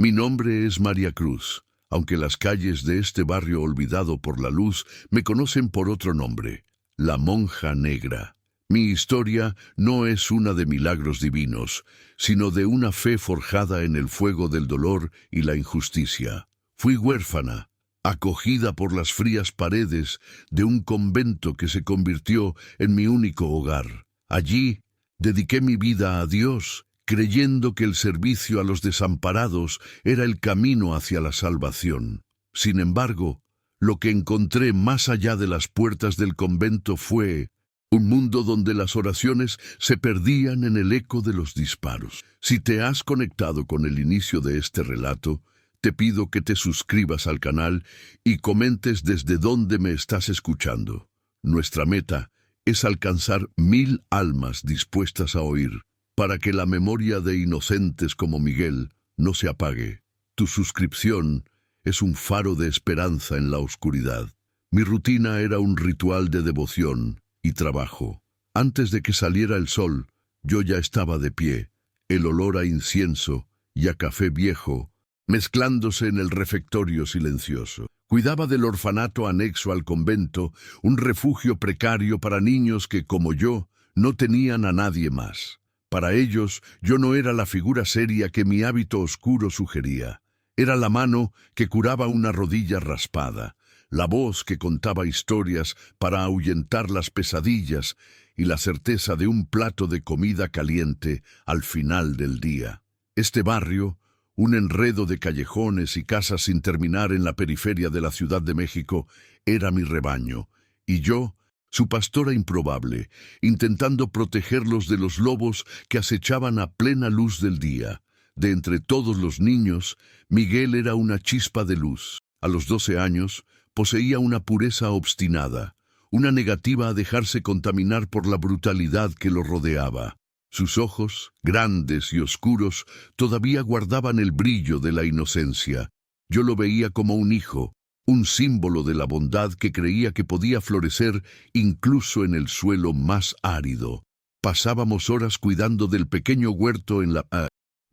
Mi nombre es María Cruz, aunque las calles de este barrio olvidado por la luz me conocen por otro nombre, la Monja Negra. Mi historia no es una de milagros divinos, sino de una fe forjada en el fuego del dolor y la injusticia. Fui huérfana, acogida por las frías paredes de un convento que se convirtió en mi único hogar. Allí dediqué mi vida a Dios, creyendo que el servicio a los desamparados era el camino hacia la salvación. Sin embargo, lo que encontré más allá de las puertas del convento fue un mundo donde las oraciones se perdían en el eco de los disparos. Si te has conectado con el inicio de este relato, te pido que te suscribas al canal y comentes desde dónde me estás escuchando. Nuestra meta es alcanzar 1000 almas dispuestas a oír, para que la memoria de inocentes como Miguel no se apague. Tu suscripción es un faro de esperanza en la oscuridad. Mi rutina era un ritual de devoción y trabajo. Antes de que saliera el sol, yo ya estaba de pie, el olor a incienso y a café viejo mezclándose en el refectorio silencioso. Cuidaba del orfanato anexo al convento, un refugio precario para niños que, como yo, no tenían a nadie más. Para ellos, yo no era la figura seria que mi hábito oscuro sugería. Era la mano que curaba una rodilla raspada, la voz que contaba historias para ahuyentar las pesadillas y la certeza de un plato de comida caliente al final del día. Este barrio, un enredo de callejones y casas sin terminar en la periferia de la Ciudad de México, era mi rebaño, y yo, su pastora improbable, intentando protegerlos de los lobos que acechaban a plena luz del día. De entre todos los niños, Miguel era una chispa de luz. A los 12 años, poseía una pureza obstinada, una negativa a dejarse contaminar por la brutalidad que lo rodeaba. Sus ojos, grandes y oscuros, todavía guardaban el brillo de la inocencia. Yo lo veía como un hijo, un símbolo de la bondad que creía que podía florecer incluso en el suelo más árido. Pasábamos horas cuidando del pequeño huerto en la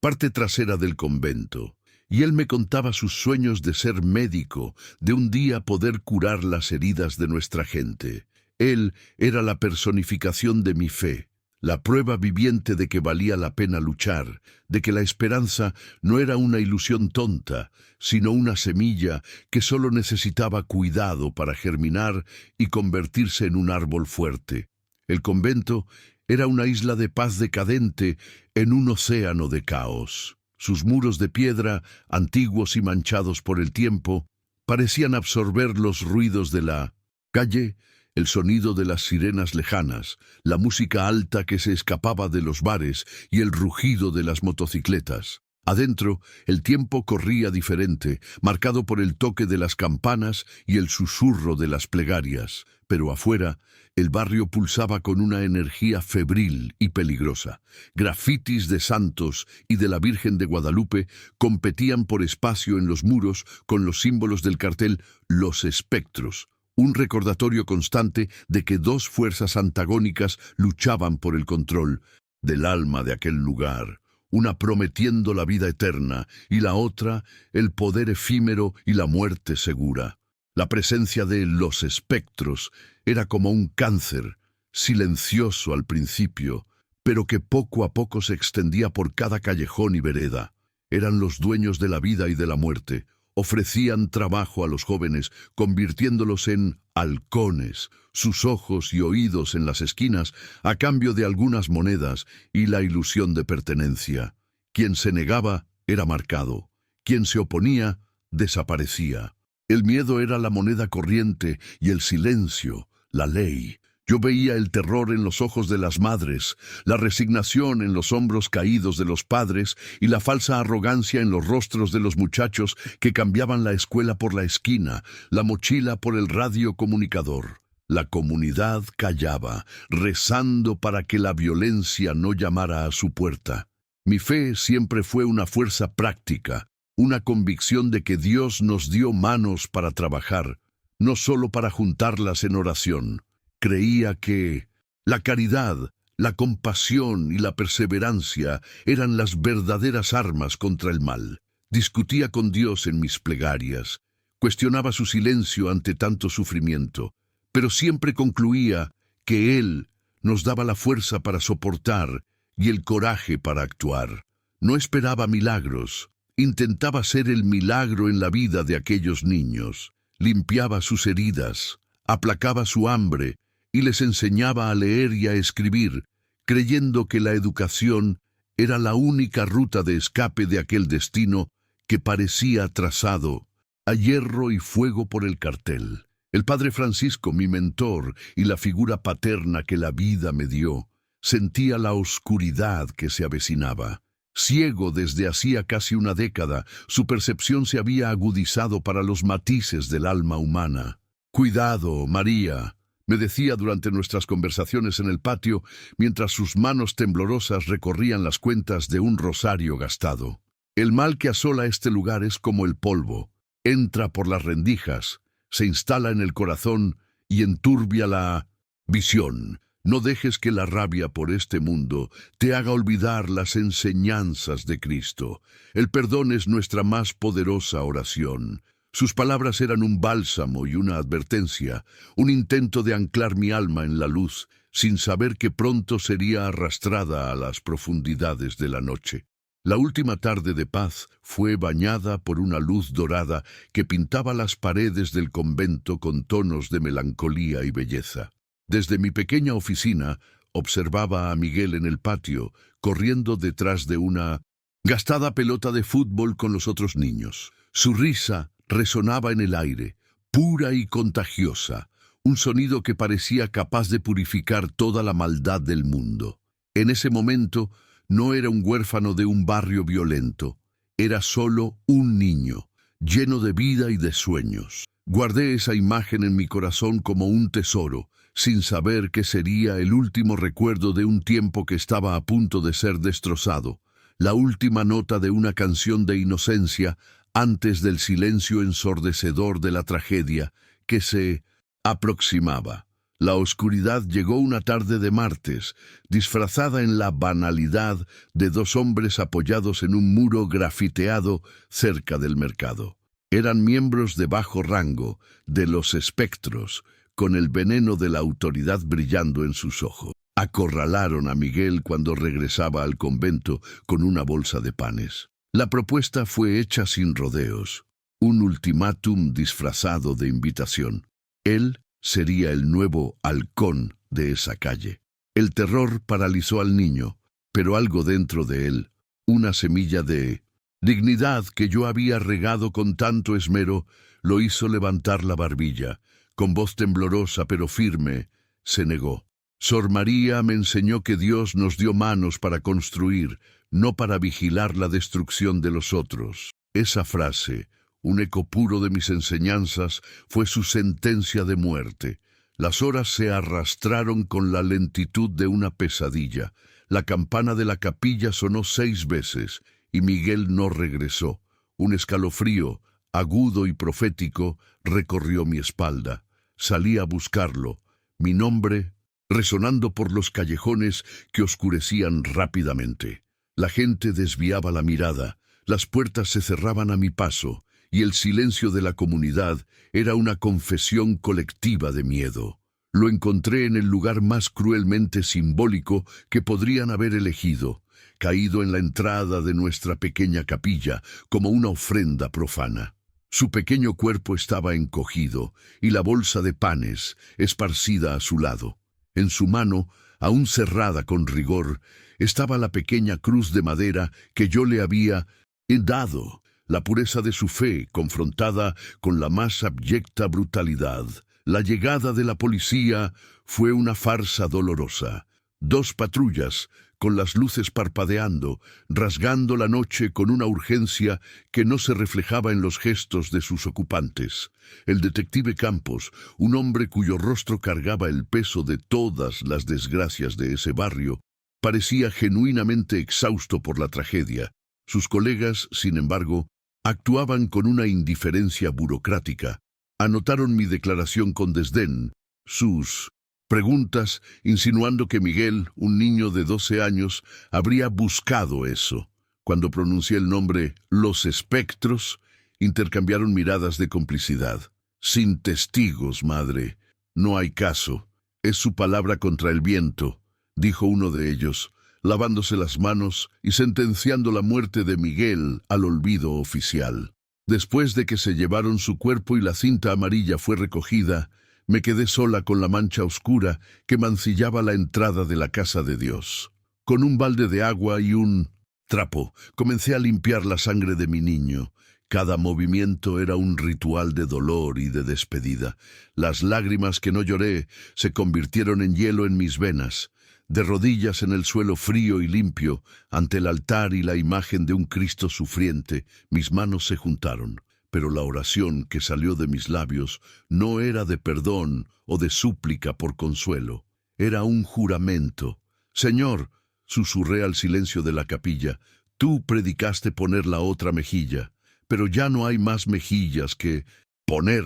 parte trasera del convento, y él me contaba sus sueños de ser médico, de un día poder curar las heridas de nuestra gente. Él era la personificación de mi fe, la prueba viviente de que valía la pena luchar, de que la esperanza no era una ilusión tonta, sino una semilla que solo necesitaba cuidado para germinar y convertirse en un árbol fuerte. El convento era una isla de paz decadente en un océano de caos. Sus muros de piedra, antiguos y manchados por el tiempo, parecían absorber los ruidos de la calle, el sonido de las sirenas lejanas, la música alta que se escapaba de los bares y el rugido de las motocicletas. Adentro, el tiempo corría diferente, marcado por el toque de las campanas y el susurro de las plegarias. Pero afuera, el barrio pulsaba con una energía febril y peligrosa. Grafitis de santos y de la Virgen de Guadalupe competían por espacio en los muros con los símbolos del cartel Los Espectros, un recordatorio constante de que dos fuerzas antagónicas luchaban por el control del alma de aquel lugar, una prometiendo la vida eterna y la otra el poder efímero y la muerte segura. La presencia de los espectros era como un cáncer, silencioso al principio, pero que poco a poco se extendía por cada callejón y vereda. Eran los dueños de la vida y de la muerte. Ofrecían trabajo a los jóvenes, convirtiéndolos en halcones, sus ojos y oídos en las esquinas, a cambio de algunas monedas y la ilusión de pertenencia. Quien se negaba era marcado, quien se oponía desaparecía. El miedo era la moneda corriente y el silencio, la ley. Yo veía el terror en los ojos de las madres, la resignación en los hombros caídos de los padres y la falsa arrogancia en los rostros de los muchachos que cambiaban la escuela por la esquina, la mochila por el radio comunicador. La comunidad callaba, rezando para que la violencia no llamara a su puerta. Mi fe siempre fue una fuerza práctica, una convicción de que Dios nos dio manos para trabajar, no solo para juntarlas en oración. Creía que la caridad, la compasión y la perseverancia eran las verdaderas armas contra el mal. Discutía con Dios en mis plegarias, cuestionaba su silencio ante tanto sufrimiento, pero siempre concluía que Él nos daba la fuerza para soportar y el coraje para actuar. No esperaba milagros, intentaba ser el milagro en la vida de aquellos niños. Limpiaba sus heridas, aplacaba su hambre y les enseñaba a leer y a escribir, creyendo que la educación era la única ruta de escape de aquel destino que parecía trazado a hierro y fuego por el cartel. El padre Francisco, mi mentor y la figura paterna que la vida me dio, sentía la oscuridad que se avecinaba. Ciego desde hacía casi una década, su percepción se había agudizado para los matices del alma humana. «Cuidado, María», me decía durante nuestras conversaciones en el patio, mientras sus manos temblorosas recorrían las cuentas de un rosario gastado. «El mal que asola este lugar es como el polvo. Entra por las rendijas, se instala en el corazón y enturbia la visión. No dejes que la rabia por este mundo te haga olvidar las enseñanzas de Cristo. El perdón es nuestra más poderosa oración». Sus palabras eran un bálsamo y una advertencia, un intento de anclar mi alma en la luz, sin saber que pronto sería arrastrada a las profundidades de la noche. La última tarde de paz fue bañada por una luz dorada que pintaba las paredes del convento con tonos de melancolía y belleza. Desde mi pequeña oficina observaba a Miguel en el patio, corriendo detrás de una gastada pelota de fútbol con los otros niños. Su risa resonaba en el aire, pura y contagiosa, un sonido que parecía capaz de purificar toda la maldad del mundo. En ese momento no era un huérfano de un barrio violento, era solo un niño, lleno de vida y de sueños. Guardé esa imagen en mi corazón como un tesoro, sin saber que sería el último recuerdo de un tiempo que estaba a punto de ser destrozado, la última nota de una canción de inocencia antes del silencio ensordecedor de la tragedia que se aproximaba. La oscuridad llegó una tarde de martes, disfrazada en la banalidad de dos hombres apoyados en un muro grafiteado cerca del mercado. Eran miembros de bajo rango, de los espectros, con el veneno de la autoridad brillando en sus ojos. Acorralaron a Miguel cuando regresaba al convento con una bolsa de panes. La propuesta fue hecha sin rodeos, un ultimátum disfrazado de invitación. Él sería el nuevo halcón de esa calle. El terror paralizó al niño, pero algo dentro de él, una semilla de dignidad que yo había regado con tanto esmero, lo hizo levantar la barbilla. Con voz temblorosa pero firme, se negó. Sor María me enseñó que Dios nos dio manos para construir, no para vigilar la destrucción de los otros. Esa frase, un eco puro de mis enseñanzas, fue su sentencia de muerte. Las horas se arrastraron con la lentitud de una pesadilla. La campana de la capilla sonó 6 veces, y Miguel no regresó. Un escalofrío, agudo y profético, recorrió mi espalda. Salí a buscarlo. Mi nombre resonando por los callejones que oscurecían rápidamente. La gente desviaba la mirada, las puertas se cerraban a mi paso, y el silencio de la comunidad era una confesión colectiva de miedo. Lo encontré en el lugar más cruelmente simbólico que podrían haber elegido, caído en la entrada de nuestra pequeña capilla como una ofrenda profana. Su pequeño cuerpo estaba encogido, y la bolsa de panes esparcida a su lado. En su mano, aún cerrada con rigor, estaba la pequeña cruz de madera que yo le había dado, la pureza de su fe confrontada con la más abyecta brutalidad. La llegada de la policía fue una farsa dolorosa. 2 patrullas, con las luces parpadeando, rasgando la noche con una urgencia que no se reflejaba en los gestos de sus ocupantes. El detective Campos, un hombre cuyo rostro cargaba el peso de todas las desgracias de ese barrio, parecía genuinamente exhausto por la tragedia. Sus colegas, sin embargo, actuaban con una indiferencia burocrática. Anotaron mi declaración con desdén, sus preguntas insinuando que Miguel, un niño de 12 años, habría buscado eso. Cuando pronuncié el nombre Los Espectros, intercambiaron miradas de complicidad. Sin testigos, madre. No hay caso. Es su palabra contra el viento, dijo uno de ellos, lavándose las manos y sentenciando la muerte de Miguel al olvido oficial. Después de que se llevaron su cuerpo y la cinta amarilla fue recogida, me quedé sola con la mancha oscura que mancillaba la entrada de la casa de Dios. Con un balde de agua y un trapo, comencé a limpiar la sangre de mi niño. Cada movimiento era un ritual de dolor y de despedida. Las lágrimas que no lloré se convirtieron en hielo en mis venas. De rodillas en el suelo frío y limpio, ante el altar y la imagen de un Cristo sufriente, mis manos se juntaron. Pero la oración que salió de mis labios no era de perdón o de súplica por consuelo. Era un juramento. Señor, susurré al silencio de la capilla, tú predicaste poner la otra mejilla, pero ya no hay más mejillas que poner.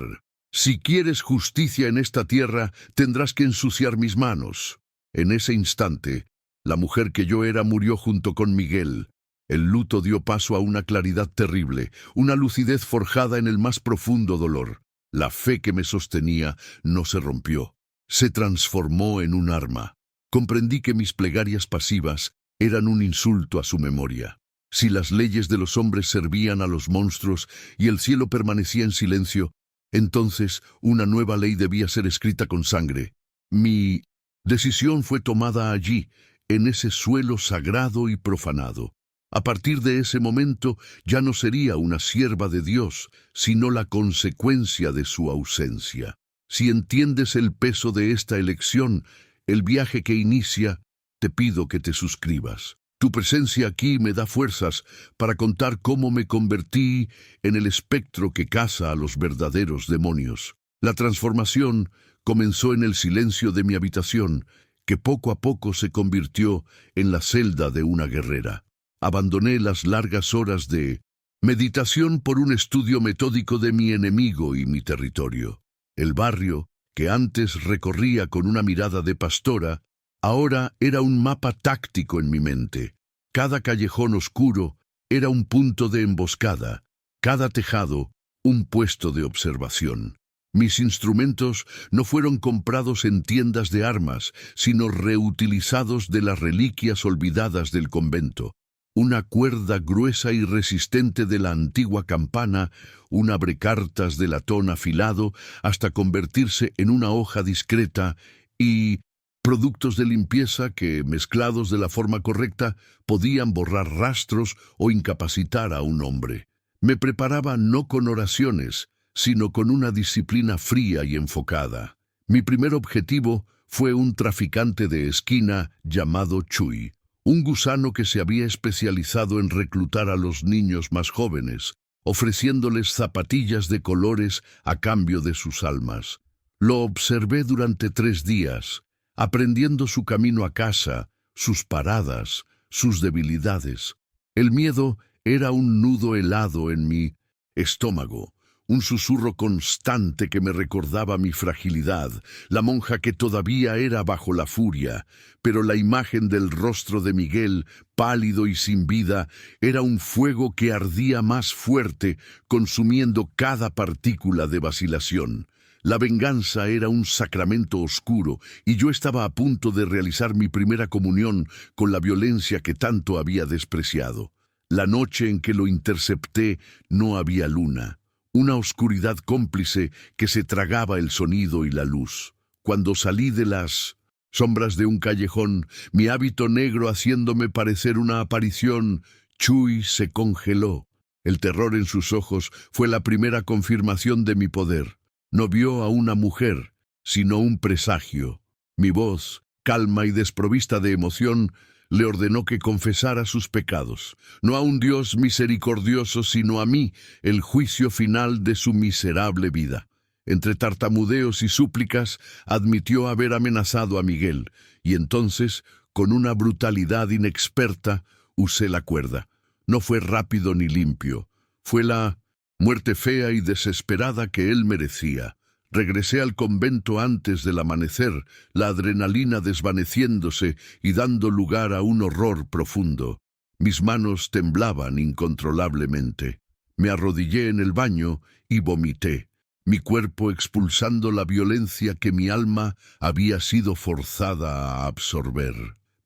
Si quieres justicia en esta tierra, tendrás que ensuciar mis manos. En ese instante, la mujer que yo era murió junto con Miguel. El luto dio paso a una claridad terrible, una lucidez forjada en el más profundo dolor. La fe que me sostenía no se rompió, se transformó en un arma. Comprendí que mis plegarias pasivas eran un insulto a su memoria. Si las leyes de los hombres servían a los monstruos y el cielo permanecía en silencio, entonces una nueva ley debía ser escrita con sangre. Mi decisión fue tomada allí, en ese suelo sagrado y profanado. A partir de ese momento ya no sería una sierva de Dios, sino la consecuencia de su ausencia. Si entiendes el peso de esta elección, el viaje que inicia, te pido que te suscribas. Tu presencia aquí me da fuerzas para contar cómo me convertí en el espectro que caza a los verdaderos demonios. La transformación comenzó en el silencio de mi habitación, que poco a poco se convirtió en la celda de una guerrera. Abandoné las largas horas de meditación por un estudio metódico de mi enemigo y mi territorio. El barrio, que antes recorría con una mirada de pastora, ahora era un mapa táctico en mi mente. Cada callejón oscuro era un punto de emboscada, cada tejado un puesto de observación. Mis instrumentos no fueron comprados en tiendas de armas, sino reutilizados de las reliquias olvidadas del convento. Una cuerda gruesa y resistente de la antigua campana, un abrecartas de latón afilado hasta convertirse en una hoja discreta y productos de limpieza que, mezclados de la forma correcta, podían borrar rastros o incapacitar a un hombre. Me preparaba no con oraciones, sino con una disciplina fría y enfocada. Mi primer objetivo fue un traficante de esquina llamado Chuy, un gusano que se había especializado en reclutar a los niños más jóvenes, ofreciéndoles zapatillas de colores a cambio de sus almas. Lo observé durante 3 días, aprendiendo su camino a casa, sus paradas, sus debilidades. El miedo era un nudo helado en mi estómago, un susurro constante que me recordaba mi fragilidad, la monja que todavía era bajo la furia, pero la imagen del rostro de Miguel, pálido y sin vida, era un fuego que ardía más fuerte, consumiendo cada partícula de vacilación. La venganza era un sacramento oscuro, y yo estaba a punto de realizar mi primera comunión con la violencia que tanto había despreciado. La noche en que lo intercepté no había luna. Una oscuridad cómplice que se tragaba el sonido y la luz. Cuando salí de las sombras de un callejón, mi hábito negro haciéndome parecer una aparición, Chuy se congeló. El terror en sus ojos fue la primera confirmación de mi poder. No vio a una mujer, sino un presagio. Mi voz, calma y desprovista de emoción, le ordenó que confesara sus pecados, no a un Dios misericordioso, sino a mí, el juicio final de su miserable vida. Entre tartamudeos y súplicas, admitió haber amenazado a Miguel, y entonces, con una brutalidad inexperta, usé la cuerda. No fue rápido ni limpio, fue la muerte fea y desesperada que él merecía. Regresé al convento antes del amanecer, la adrenalina desvaneciéndose y dando lugar a un horror profundo. Mis manos temblaban incontrolablemente. Me arrodillé en el baño y vomité, mi cuerpo expulsando la violencia que mi alma había sido forzada a absorber.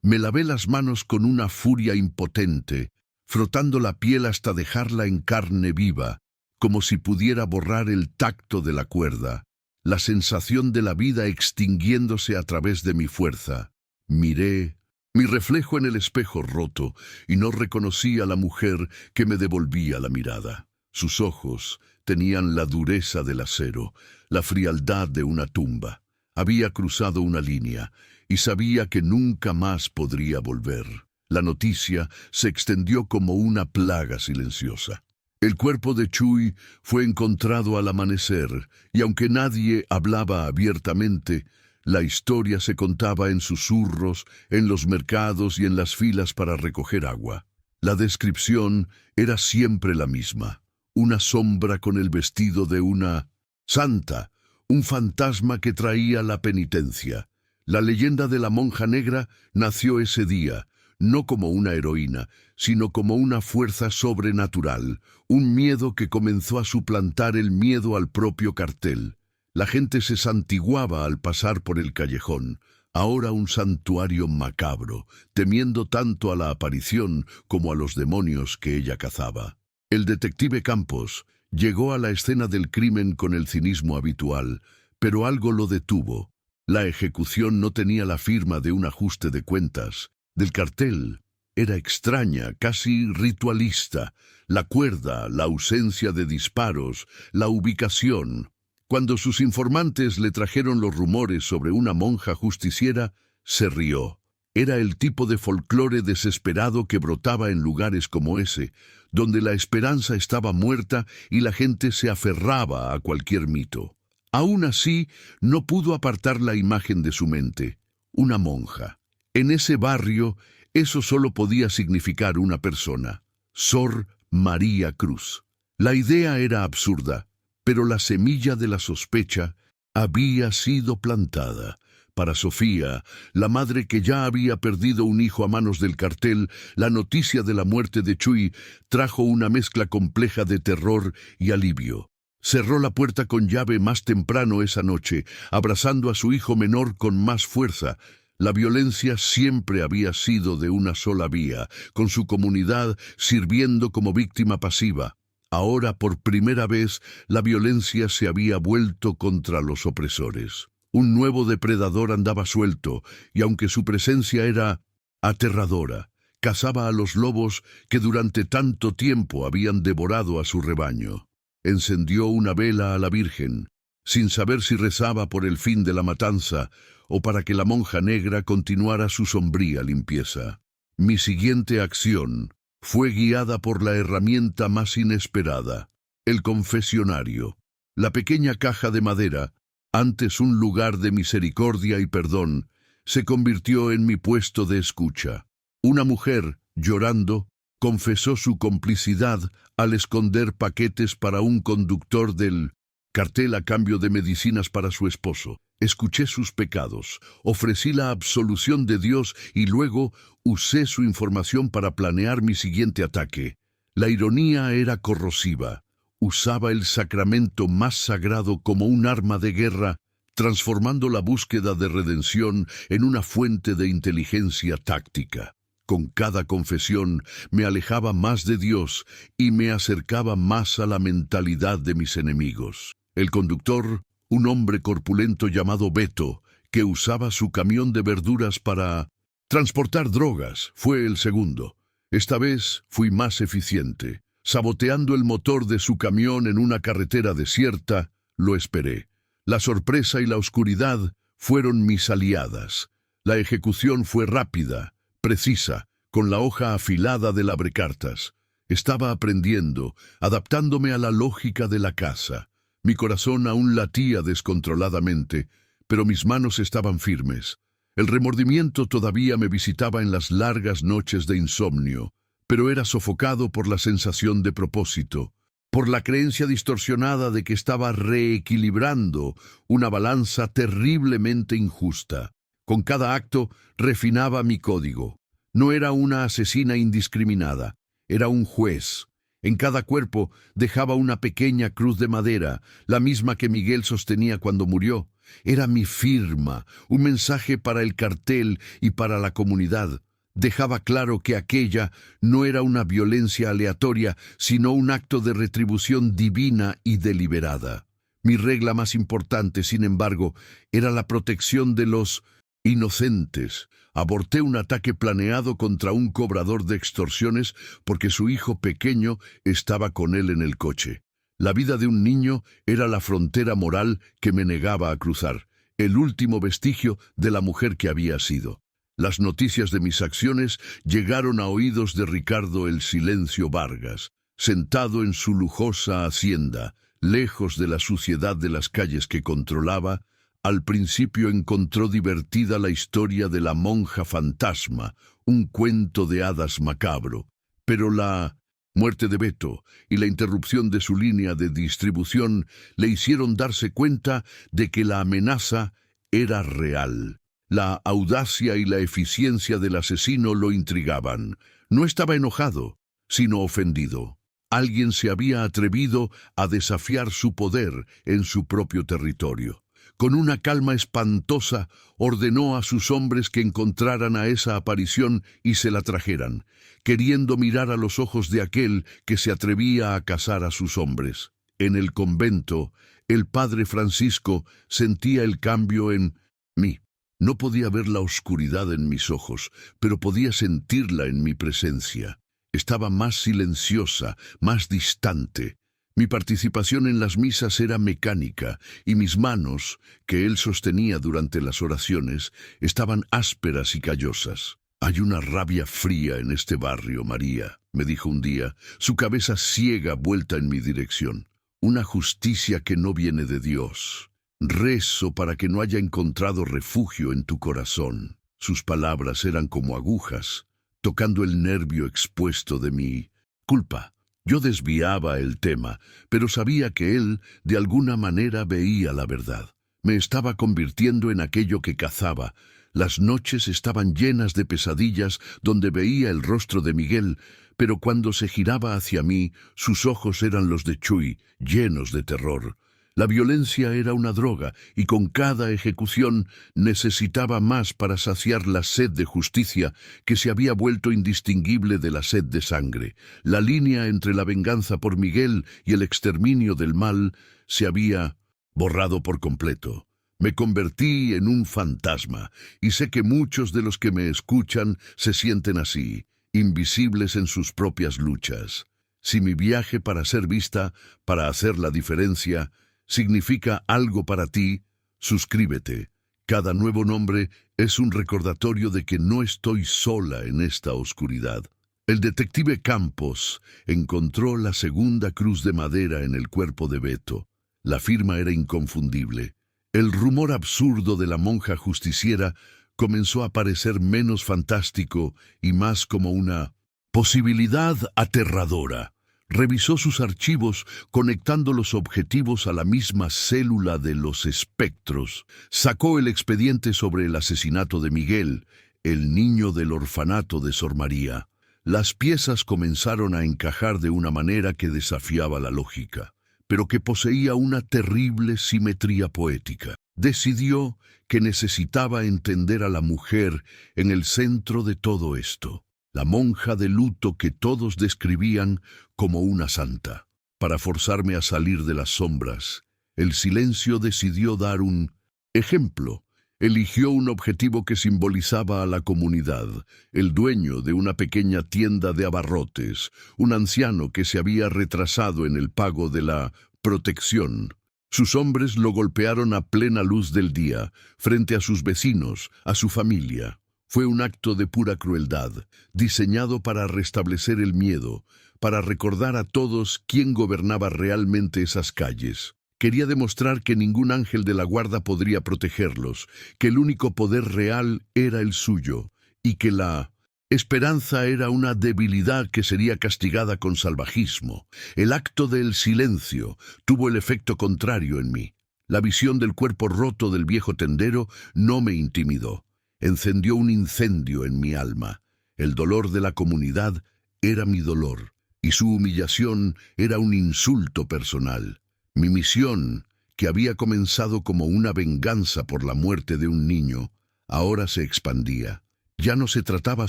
Me lavé las manos con una furia impotente, frotando la piel hasta dejarla en carne viva, como si pudiera borrar el tacto de la cuerda, la sensación de la vida extinguiéndose a través de mi fuerza. Miré mi reflejo en el espejo roto y no reconocí a la mujer que me devolvía la mirada. Sus ojos tenían la dureza del acero, la frialdad de una tumba. Había cruzado una línea y sabía que nunca más podría volver. La noticia se extendió como una plaga silenciosa. El cuerpo de Chuy fue encontrado al amanecer, y aunque nadie hablaba abiertamente, la historia se contaba en susurros, en los mercados y en las filas para recoger agua. La descripción era siempre la misma: una sombra con el vestido de una santa, un fantasma que traía la penitencia. La leyenda de la monja negra nació ese día, no como una heroína, sino como una fuerza sobrenatural, un miedo que comenzó a suplantar el miedo al propio cartel. La gente se santiguaba al pasar por el callejón, ahora un santuario macabro, temiendo tanto a la aparición como a los demonios que ella cazaba. El detective Campos llegó a la escena del crimen con el cinismo habitual, pero algo lo detuvo. La ejecución no tenía la firma de un ajuste de cuentas. Del cartel era extraña, casi ritualista. La cuerda, la ausencia de disparos, la ubicación. Cuando sus informantes le trajeron los rumores sobre una monja justiciera, se rió. Era el tipo de folclore desesperado que brotaba en lugares como ese, donde la esperanza estaba muerta y la gente se aferraba a cualquier mito. Aún así, no pudo apartar la imagen de su mente: una monja. En ese barrio, eso solo podía significar una persona: Sor María Cruz. La idea era absurda, pero la semilla de la sospecha había sido plantada. Para Sofía, la madre que ya había perdido un hijo a manos del cartel, la noticia de la muerte de Chuy trajo una mezcla compleja de terror y alivio. Cerró la puerta con llave más temprano esa noche, abrazando a su hijo menor con más fuerza. La violencia siempre había sido de una sola vía, con su comunidad sirviendo como víctima pasiva. Ahora, por primera vez, la violencia se había vuelto contra los opresores. Un nuevo depredador andaba suelto, y aunque su presencia era aterradora, cazaba a los lobos que durante tanto tiempo habían devorado a su rebaño. Encendió una vela a la Virgen, sin saber si rezaba por el fin de la matanza o para que la monja negra continuara su sombría limpieza. Mi siguiente acción fue guiada por la herramienta más inesperada: el confesionario. La pequeña caja de madera, antes un lugar de misericordia y perdón, se convirtió en mi puesto de escucha. Una mujer, llorando, confesó su complicidad al esconder paquetes para un conductor del cartel a cambio de medicinas para su esposo. Escuché sus pecados, ofrecí la absolución de Dios y luego usé su información para planear mi siguiente ataque. La ironía era corrosiva. Usaba el sacramento más sagrado como un arma de guerra, transformando la búsqueda de redención en una fuente de inteligencia táctica. Con cada confesión me alejaba más de Dios y me acercaba más a la mentalidad de mis enemigos. El conductor, un hombre corpulento llamado Beto, que usaba su camión de verduras para transportar drogas, fue el segundo. Esta vez fui más eficiente. Saboteando el motor de su camión en una carretera desierta, lo esperé. La sorpresa y la oscuridad fueron mis aliadas. La ejecución fue rápida, precisa, con la hoja afilada del abrecartas. Estaba aprendiendo, adaptándome a la lógica de la caza. Mi corazón aún latía descontroladamente, pero mis manos estaban firmes. El remordimiento todavía me visitaba en las largas noches de insomnio, pero era sofocado por la sensación de propósito, por la creencia distorsionada de que estaba reequilibrando una balanza terriblemente injusta. Con cada acto refinaba mi código. No era una asesina indiscriminada, era un juez. En cada cuerpo dejaba una pequeña cruz de madera, la misma que Miguel sostenía cuando murió. Era mi firma, un mensaje para el cartel y para la comunidad. Dejaba claro que aquella no era una violencia aleatoria, sino un acto de retribución divina y deliberada. Mi regla más importante, sin embargo, era la protección de los inocentes. Aborté un ataque planeado contra un cobrador de extorsiones porque su hijo pequeño estaba con él en el coche. La vida de un niño era la frontera moral que me negaba a cruzar, el último vestigio de la mujer que había sido. Las noticias de mis acciones llegaron a oídos de Ricardo El Silencio Vargas, sentado en su lujosa hacienda, lejos de la suciedad de las calles que controlaba. Al principio encontró divertida la historia de la monja fantasma, un cuento de hadas macabro, pero la muerte de Beto y la interrupción de su línea de distribución le hicieron darse cuenta de que la amenaza era real. La audacia y la eficiencia del asesino lo intrigaban. No estaba enojado, sino ofendido. Alguien se había atrevido a desafiar su poder en su propio territorio. Con una calma espantosa, ordenó a sus hombres que encontraran a esa aparición y se la trajeran, queriendo mirar a los ojos de aquel que se atrevía a cazar a sus hombres. En el convento, el padre Francisco sentía el cambio en mí. No podía ver la oscuridad en mis ojos, pero podía sentirla en mi presencia. Estaba más silenciosa, más distante. Mi participación en las misas era mecánica, y mis manos, que él sostenía durante las oraciones, estaban ásperas y callosas. «Hay una rabia fría en este barrio, María», me dijo un día, su cabeza ciega vuelta en mi dirección. «Una justicia que no viene de Dios. Rezo para que no haya encontrado refugio en tu corazón». Sus palabras eran como agujas, tocando el nervio expuesto de mi culpa. Yo desviaba el tema, pero sabía que él, de alguna manera, veía la verdad. Me estaba convirtiendo en aquello que cazaba. Las noches estaban llenas de pesadillas donde veía el rostro de Miguel, pero cuando se giraba hacia mí, sus ojos eran los de Chuy, llenos de terror. La violencia era una droga, y con cada ejecución necesitaba más para saciar la sed de justicia que se había vuelto indistinguible de la sed de sangre. La línea entre la venganza por Miguel y el exterminio del mal se había borrado por completo. Me convertí en un fantasma, y sé que muchos de los que me escuchan se sienten así, invisibles en sus propias luchas. Si mi viaje para ser vista, para hacer la diferencia, significa algo para ti, suscríbete. Cada nuevo nombre es un recordatorio de que no estoy sola en esta oscuridad. El detective Campos encontró la segunda cruz de madera en el cuerpo de Beto. La firma era inconfundible. El rumor absurdo de la monja justiciera comenzó a parecer menos fantástico y más como una posibilidad aterradora. Revisó sus archivos conectando los objetivos a la misma célula de los espectros. Sacó el expediente sobre el asesinato de Miguel, el niño del orfanato de Sor María. Las piezas comenzaron a encajar de una manera que desafiaba la lógica, pero que poseía una terrible simetría poética. Decidió que necesitaba entender a la mujer en el centro de todo esto. La monja de luto que todos describían como una santa. Para forzarme a salir de las sombras, el silencio decidió dar un ejemplo. Eligió un objetivo que simbolizaba a la comunidad, el dueño de una pequeña tienda de abarrotes, un anciano que se había retrasado en el pago de la protección. Sus hombres lo golpearon a plena luz del día, frente a sus vecinos, a su familia. Fue un acto de pura crueldad, diseñado para restablecer el miedo, para recordar a todos quién gobernaba realmente esas calles. Quería demostrar que ningún ángel de la guarda podría protegerlos, que el único poder real era el suyo, y que la esperanza era una debilidad que sería castigada con salvajismo. El acto del silencio tuvo el efecto contrario en mí. La visión del cuerpo roto del viejo tendero no me intimidó. Encendió un incendio en mi alma. El dolor de la comunidad era mi dolor, y su humillación era un insulto personal. Mi misión, que había comenzado como una venganza por la muerte de un niño, ahora se expandía. Ya no se trataba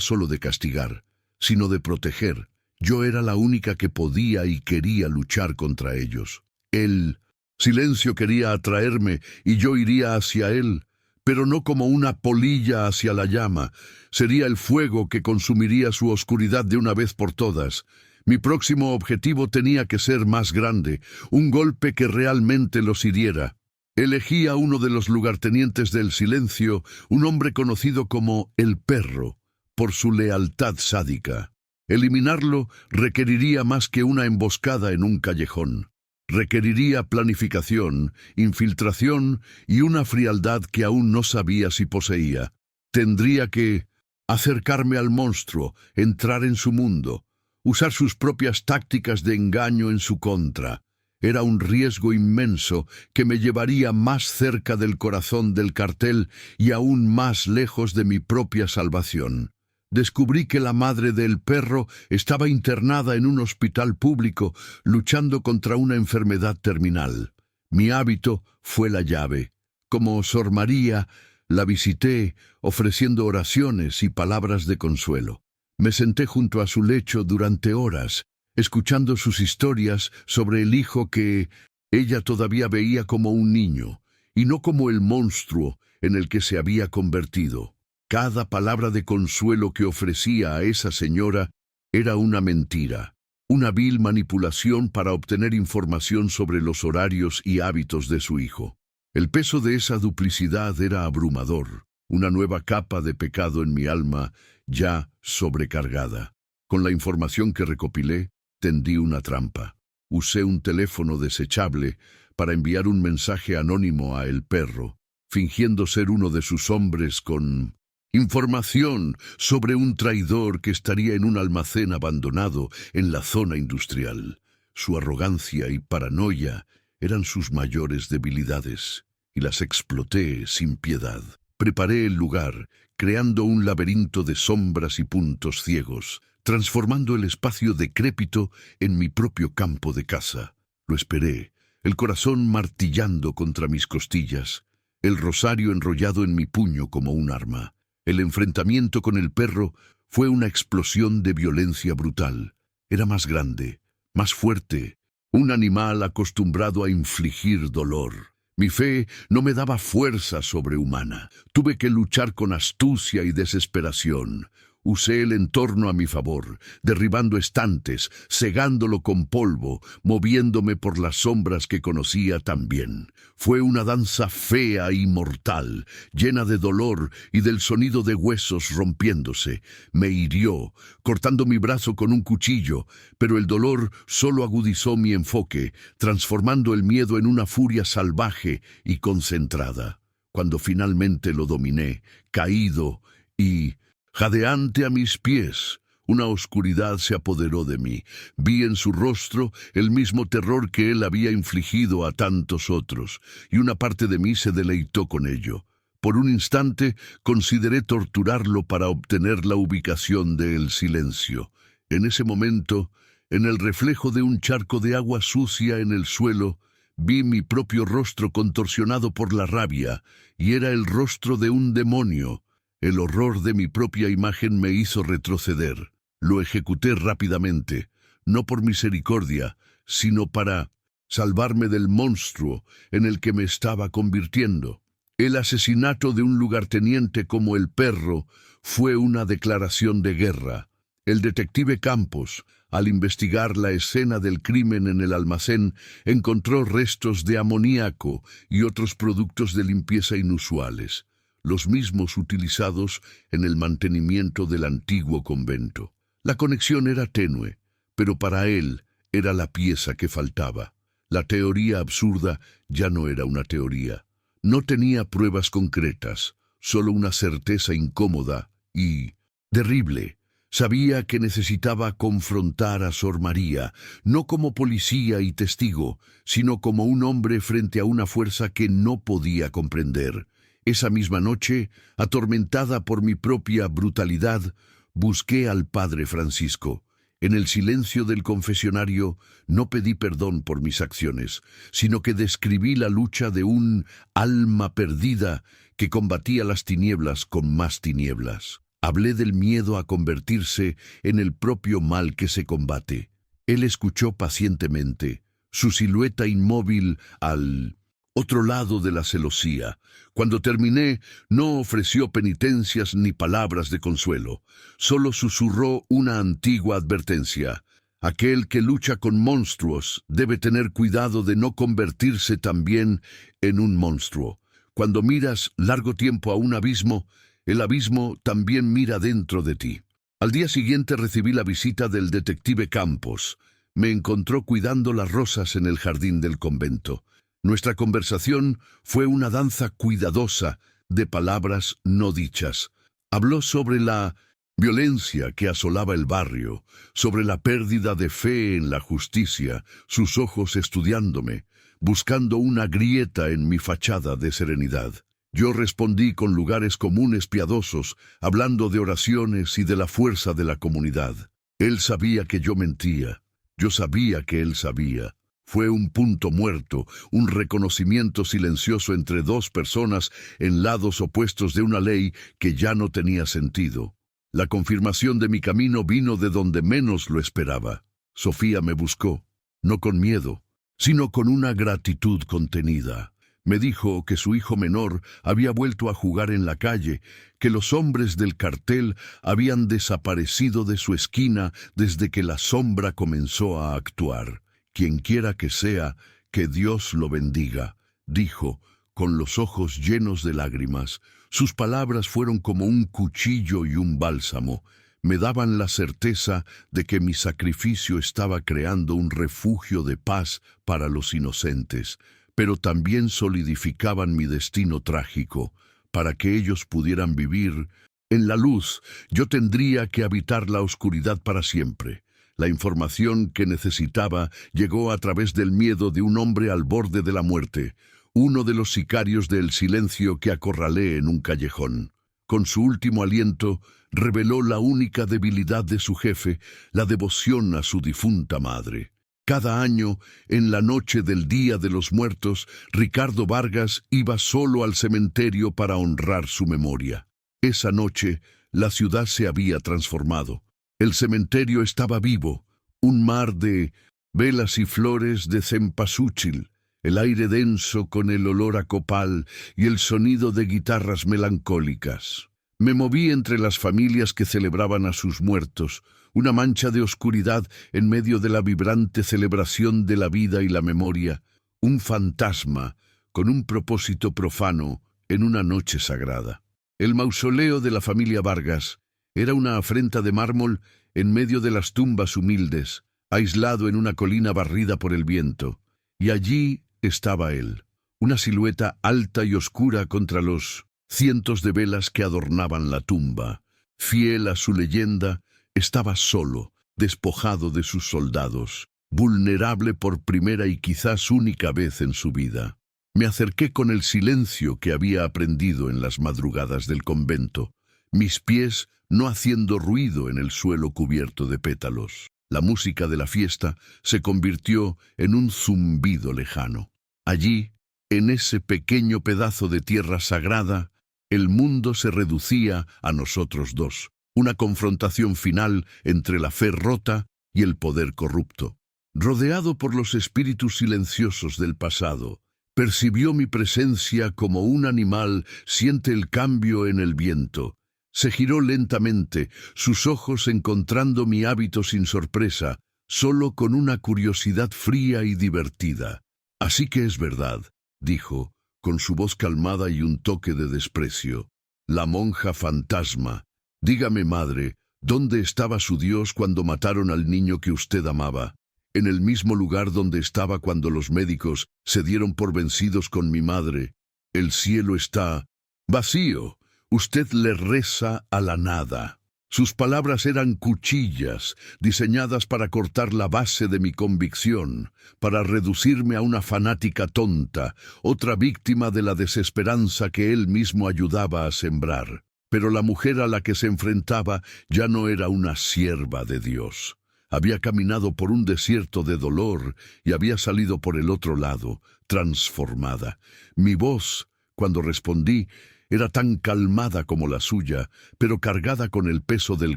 solo de castigar, sino de proteger. Yo era la única que podía y quería luchar contra ellos. El silencio quería atraerme y yo iría hacia él, pero no como una polilla hacia la llama. Sería el fuego que consumiría su oscuridad de una vez por todas. Mi próximo objetivo tenía que ser más grande, un golpe que realmente los hiriera. Elegí a uno de los lugartenientes del silencio, un hombre conocido como el Perro, por su lealtad sádica. Eliminarlo requeriría más que una emboscada en un callejón. Requeriría planificación, infiltración y una frialdad que aún no sabía si poseía. Tendría que acercarme al monstruo, entrar en su mundo, usar sus propias tácticas de engaño en su contra. Era un riesgo inmenso que me llevaría más cerca del corazón del cartel y aún más lejos de mi propia salvación. Descubrí que la madre del Perro estaba internada en un hospital público, luchando contra una enfermedad terminal. Mi hábito fue la llave. Como Sor María, la visité, ofreciendo oraciones y palabras de consuelo. Me senté junto a su lecho durante horas, escuchando sus historias sobre el hijo que ella todavía veía como un niño, y no como el monstruo en el que se había convertido. Cada palabra de consuelo que ofrecía a esa señora era una mentira, una vil manipulación para obtener información sobre los horarios y hábitos de su hijo. El peso de esa duplicidad era abrumador, una nueva capa de pecado en mi alma ya sobrecargada. Con la información que recopilé, tendí una trampa. Usé un teléfono desechable para enviar un mensaje anónimo a el Perro, fingiendo ser uno de sus hombres con información sobre un traidor que estaría en un almacén abandonado en la zona industrial. Su arrogancia y paranoia eran sus mayores debilidades, y las exploté sin piedad. Preparé el lugar, creando un laberinto de sombras y puntos ciegos, transformando el espacio decrépito en mi propio campo de caza. Lo esperé, el corazón martillando contra mis costillas, el rosario enrollado en mi puño como un arma. El enfrentamiento con el Perro fue una explosión de violencia brutal. Era más grande, más fuerte, un animal acostumbrado a infligir dolor. Mi fe no me daba fuerza sobrehumana. Tuve que luchar con astucia y desesperación. Usé el entorno a mi favor, derribando estantes, cegándolo con polvo, moviéndome por las sombras que conocía tan bien. Fue una danza fea y mortal, llena de dolor y del sonido de huesos rompiéndose. Me hirió, cortando mi brazo con un cuchillo, pero el dolor solo agudizó mi enfoque, transformando el miedo en una furia salvaje y concentrada. Cuando finalmente lo dominé, caído y jadeante a mis pies, una oscuridad se apoderó de mí. Vi en su rostro el mismo terror que él había infligido a tantos otros, y una parte de mí se deleitó con ello. Por un instante consideré torturarlo para obtener la ubicación del silencio. En ese momento, en el reflejo de un charco de agua sucia en el suelo, vi mi propio rostro contorsionado por la rabia, y era el rostro de un demonio. El horror de mi propia imagen me hizo retroceder. Lo ejecuté rápidamente, no por misericordia, sino para salvarme del monstruo en el que me estaba convirtiendo. El asesinato de un lugarteniente como el Perro fue una declaración de guerra. El detective Campos, al investigar la escena del crimen en el almacén, encontró restos de amoníaco y otros productos de limpieza inusuales, los mismos utilizados en el mantenimiento del antiguo convento. La conexión era tenue, pero para él era la pieza que faltaba. La teoría absurda ya no era una teoría. No tenía pruebas concretas, solo una certeza incómoda y terrible. Sabía que necesitaba confrontar a Sor María, no como policía y testigo, sino como un hombre frente a una fuerza que no podía comprender. Esa misma noche, atormentada por mi propia brutalidad, Busqué al Padre Francisco. En el silencio del confesionario no pedí perdón por mis acciones, sino que describí la lucha de un alma perdida que combatía las tinieblas con más tinieblas. Hablé del miedo a convertirse en el propio mal que se combate. Él escuchó pacientemente, su silueta inmóvil al otro lado de la celosía. Cuando terminé, no ofreció penitencias ni palabras de consuelo. Solo susurró una antigua advertencia. Aquel que lucha con monstruos debe tener cuidado de no convertirse también en un monstruo. Cuando miras largo tiempo a un abismo, el abismo también mira dentro de ti. Al día siguiente recibí la visita del detective Campos. Me encontró cuidando las rosas en el jardín del convento. Nuestra conversación fue una danza cuidadosa de palabras no dichas. Habló sobre la violencia que asolaba el barrio, sobre la pérdida de fe en la justicia, sus ojos estudiándome, buscando una grieta en mi fachada de serenidad. Yo respondí con lugares comunes piadosos, hablando de oraciones y de la fuerza de la comunidad. Él sabía que yo mentía. Yo sabía que él sabía. Fue un punto muerto, un reconocimiento silencioso entre dos personas en lados opuestos de una ley que ya no tenía sentido. La confirmación de mi camino vino de donde menos lo esperaba. Sofía me buscó, no con miedo, sino con una gratitud contenida. Me dijo que su hijo menor había vuelto a jugar en la calle, que los hombres del cartel habían desaparecido de su esquina desde que la sombra comenzó a actuar. Quienquiera que sea, que Dios lo bendiga, dijo, con los ojos llenos de lágrimas. Sus palabras fueron como un cuchillo y un bálsamo. Me daban la certeza de que mi sacrificio estaba creando un refugio de paz para los inocentes, pero también solidificaban mi destino trágico. Para que ellos pudieran vivir en la luz, yo tendría que habitar la oscuridad para siempre. La información que necesitaba llegó a través del miedo de un hombre al borde de la muerte, uno de los sicarios del silencio que acorralé en un callejón. Con su último aliento, reveló la única debilidad de su jefe, la devoción a su difunta madre. Cada año, en la noche del Día de los Muertos, Ricardo Vargas iba solo al cementerio para honrar su memoria. Esa noche, la ciudad se había transformado. El cementerio estaba vivo, un mar de velas y flores de cempasúchil, el aire denso con el olor a copal y el sonido de guitarras melancólicas. Me moví entre las familias que celebraban a sus muertos, una mancha de oscuridad en medio de la vibrante celebración de la vida y la memoria, un fantasma con un propósito profano en una noche sagrada. El mausoleo de la familia Vargas era una afrenta de mármol en medio de las tumbas humildes, aislado en una colina barrida por el viento. Y allí estaba él, una silueta alta y oscura contra los cientos de velas que adornaban la tumba. Fiel a su leyenda, estaba solo, despojado de sus soldados, vulnerable por primera y quizás única vez en su vida. Me acerqué con el silencio que había aprendido en las madrugadas del convento, mis pies no haciendo ruido en el suelo cubierto de pétalos. La música de la fiesta se convirtió en un zumbido lejano. Allí, en ese pequeño pedazo de tierra sagrada, el mundo se reducía a nosotros dos, una confrontación final entre la fe rota y el poder corrupto. Rodeado por los espíritus silenciosos del pasado, percibió mi presencia como un animal siente el cambio en el viento. Se giró lentamente, sus ojos encontrando mi hábito sin sorpresa, solo con una curiosidad fría y divertida. «Así que es verdad», dijo, con su voz calmada y un toque de desprecio. «La monja fantasma. Dígame, madre, ¿dónde estaba su Dios cuando mataron al niño que usted amaba? En el mismo lugar donde estaba cuando los médicos se dieron por vencidos con mi madre. El cielo está vacío. Usted le reza a la nada». Sus palabras eran cuchillas, diseñadas para cortar la base de mi convicción, para reducirme a una fanática tonta, otra víctima de la desesperanza que él mismo ayudaba a sembrar. Pero la mujer a la que se enfrentaba ya no era una sierva de Dios. Había caminado por un desierto de dolor y había salido por el otro lado, transformada. Mi voz, cuando respondí, era tan calmada como la suya, pero cargada con el peso del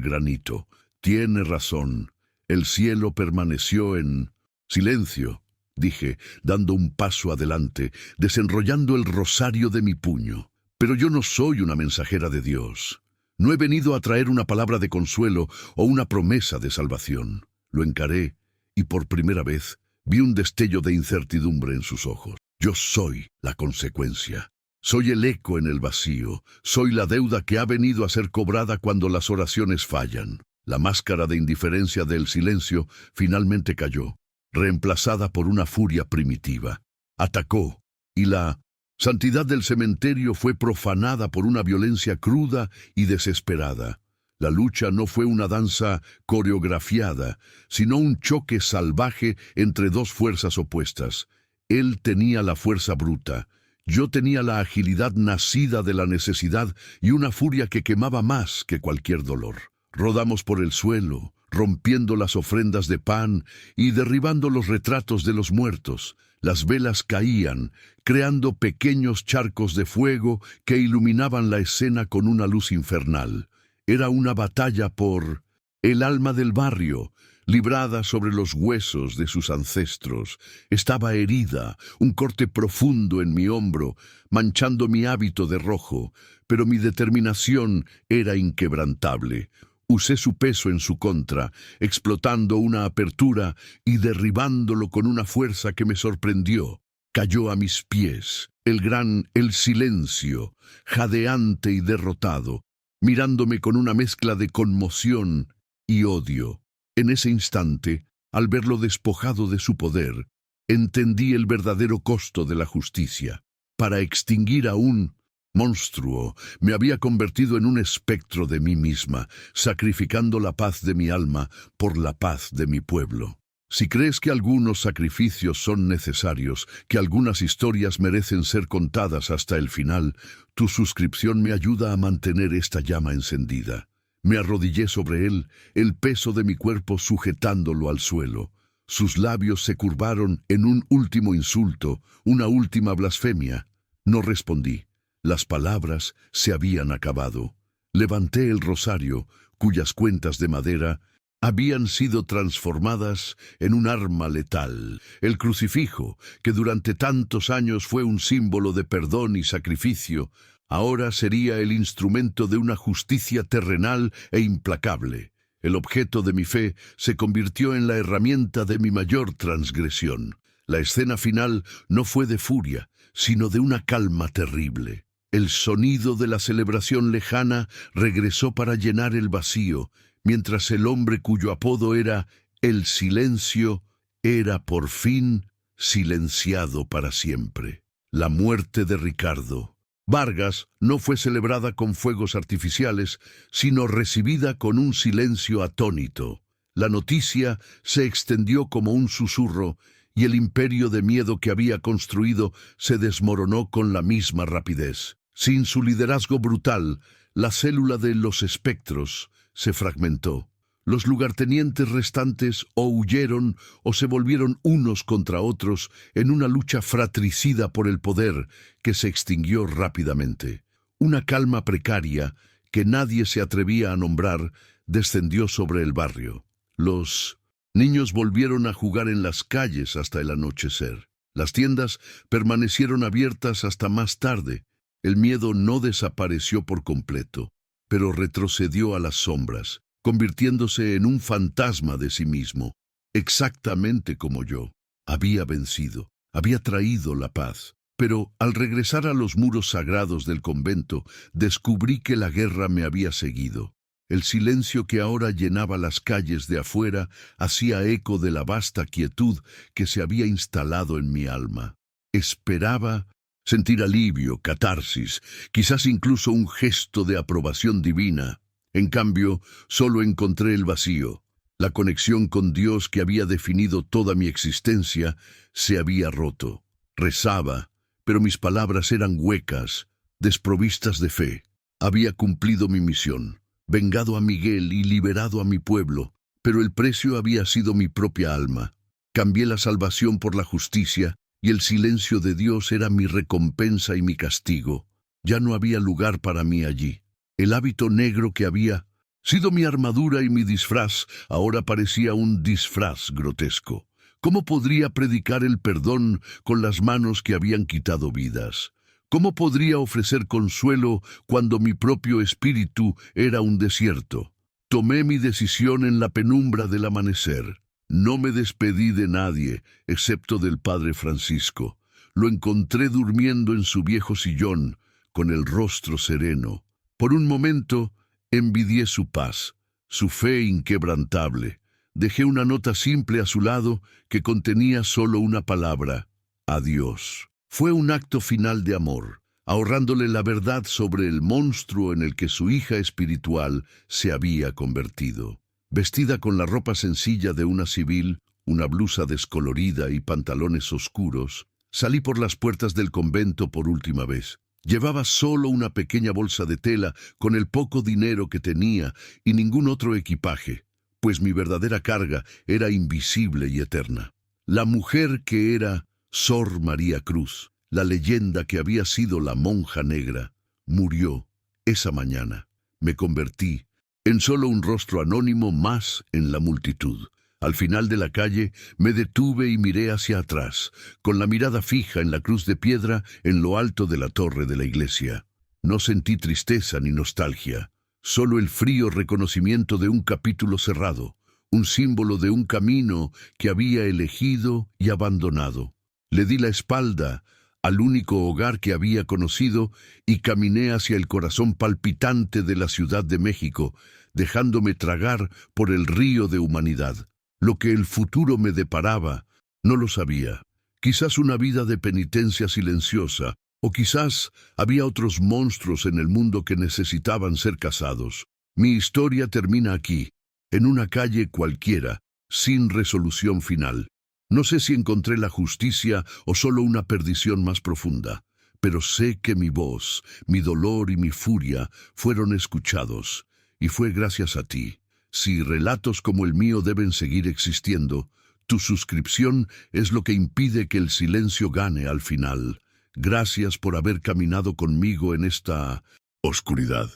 granito. Tiene razón. El cielo permaneció en silencio, dije, dando un paso adelante, desenrollando el rosario de mi puño. Pero yo no soy una mensajera de Dios. No he venido a traer una palabra de consuelo o una promesa de salvación. Lo encaré y por primera vez vi un destello de incertidumbre en sus ojos. Yo soy la consecuencia. Soy el eco en el vacío. Soy la deuda que ha venido a ser cobrada cuando las oraciones fallan. La máscara de indiferencia del silencio finalmente cayó, reemplazada por una furia primitiva. Atacó, y la santidad del cementerio fue profanada por una violencia cruda y desesperada. La lucha no fue una danza coreografiada, sino un choque salvaje entre dos fuerzas opuestas. Él tenía la fuerza bruta, yo tenía la agilidad nacida de la necesidad y una furia que quemaba más que cualquier dolor. Rodamos por el suelo, rompiendo las ofrendas de pan y derribando los retratos de los muertos. Las velas caían, creando pequeños charcos de fuego que iluminaban la escena con una luz infernal. Era una batalla por el alma del barrio, librada sobre los huesos de sus ancestros. Estaba herida, un corte profundo en mi hombro, manchando mi hábito de rojo, pero mi determinación era inquebrantable. Usé su peso en su contra, explotando una apertura y derribándolo con una fuerza que me sorprendió. Cayó a mis pies, el silencio, jadeante y derrotado, mirándome con una mezcla de conmoción y odio. En ese instante, al verlo despojado de su poder, entendí el verdadero costo de la justicia. Para extinguir a un monstruo, me había convertido en un espectro de mí misma, sacrificando la paz de mi alma por la paz de mi pueblo. Si crees que algunos sacrificios son necesarios, que algunas historias merecen ser contadas hasta el final, tu suscripción me ayuda a mantener esta llama encendida. Me arrodillé sobre él, el peso de mi cuerpo sujetándolo al suelo. Sus labios se curvaron en un último insulto, una última blasfemia. No respondí. Las palabras se habían acabado. Levanté el rosario, cuyas cuentas de madera habían sido transformadas en un arma letal. El crucifijo, que durante tantos años fue un símbolo de perdón y sacrificio, ahora sería el instrumento de una justicia terrenal e implacable. El objeto de mi fe se convirtió en la herramienta de mi mayor transgresión. La escena final no fue de furia, sino de una calma terrible. El sonido de la celebración lejana regresó para llenar el vacío, mientras el hombre cuyo apodo era el silencio era por fin silenciado para siempre. La muerte de Ricardo Vargas no fue celebrada con fuegos artificiales, sino recibida con un silencio atónito. La noticia se extendió como un susurro, y el imperio de miedo que había construido se desmoronó con la misma rapidez. Sin su liderazgo brutal, la célula de los espectros se fragmentó. Los lugartenientes restantes o huyeron o se volvieron unos contra otros en una lucha fratricida por el poder que se extinguió rápidamente. Una calma precaria que nadie se atrevía a nombrar descendió sobre el barrio. Los niños volvieron a jugar en las calles hasta el anochecer. Las tiendas permanecieron abiertas hasta más tarde. El miedo no desapareció por completo, pero retrocedió a las sombras, convirtiéndose en un fantasma de sí mismo, exactamente como yo. Había vencido, había traído la paz, pero al regresar a los muros sagrados del convento, descubrí que la guerra me había seguido. El silencio que ahora llenaba las calles de afuera hacía eco de la vasta quietud que se había instalado en mi alma. Esperaba sentir alivio, catarsis, quizás incluso un gesto de aprobación divina. En cambio, solo encontré el vacío. La conexión con Dios que había definido toda mi existencia se había roto. Rezaba, pero mis palabras eran huecas, desprovistas de fe. Había cumplido mi misión, vengado a Miguel y liberado a mi pueblo, pero el precio había sido mi propia alma. Cambié la salvación por la justicia, y el silencio de Dios era mi recompensa y mi castigo. Ya no había lugar para mí allí. El hábito negro que había sido mi armadura y mi disfraz ahora parecía un disfraz grotesco. ¿Cómo podría predicar el perdón con las manos que habían quitado vidas? ¿Cómo podría ofrecer consuelo cuando mi propio espíritu era un desierto? Tomé mi decisión en la penumbra del amanecer. No me despedí de nadie, excepto del padre Francisco. Lo encontré durmiendo en su viejo sillón, con el rostro sereno. Por un momento, envidié su paz, su fe inquebrantable. Dejé una nota simple a su lado que contenía solo una palabra: adiós. Fue un acto final de amor, ahorrándole la verdad sobre el monstruo en el que su hija espiritual se había convertido. Vestida con la ropa sencilla de una civil, una blusa descolorida y pantalones oscuros, salí por las puertas del convento por última vez. Llevaba solo una pequeña bolsa de tela con el poco dinero que tenía y ningún otro equipaje, pues mi verdadera carga era invisible y eterna. La mujer que era Sor María Cruz, la leyenda que había sido la monja negra, murió esa mañana. Me convertí en solo un rostro anónimo más en la multitud. Al final de la calle me detuve y miré hacia atrás, con la mirada fija en la cruz de piedra en lo alto de la torre de la iglesia. No sentí tristeza ni nostalgia, solo el frío reconocimiento de un capítulo cerrado, un símbolo de un camino que había elegido y abandonado. Le di la espalda al único hogar que había conocido y caminé hacia el corazón palpitante de la Ciudad de México, dejándome tragar por el río de humanidad. Lo que el futuro me deparaba, no lo sabía. Quizás una vida de penitencia silenciosa, o quizás había otros monstruos en el mundo que necesitaban ser cazados. Mi historia termina aquí, en una calle cualquiera, sin resolución final. No sé si encontré la justicia o solo una perdición más profunda, pero sé que mi voz, mi dolor y mi furia fueron escuchados, y fue gracias a ti. Si relatos como el mío deben seguir existiendo, tu suscripción es lo que impide que el silencio gane al final. Gracias por haber caminado conmigo en esta oscuridad.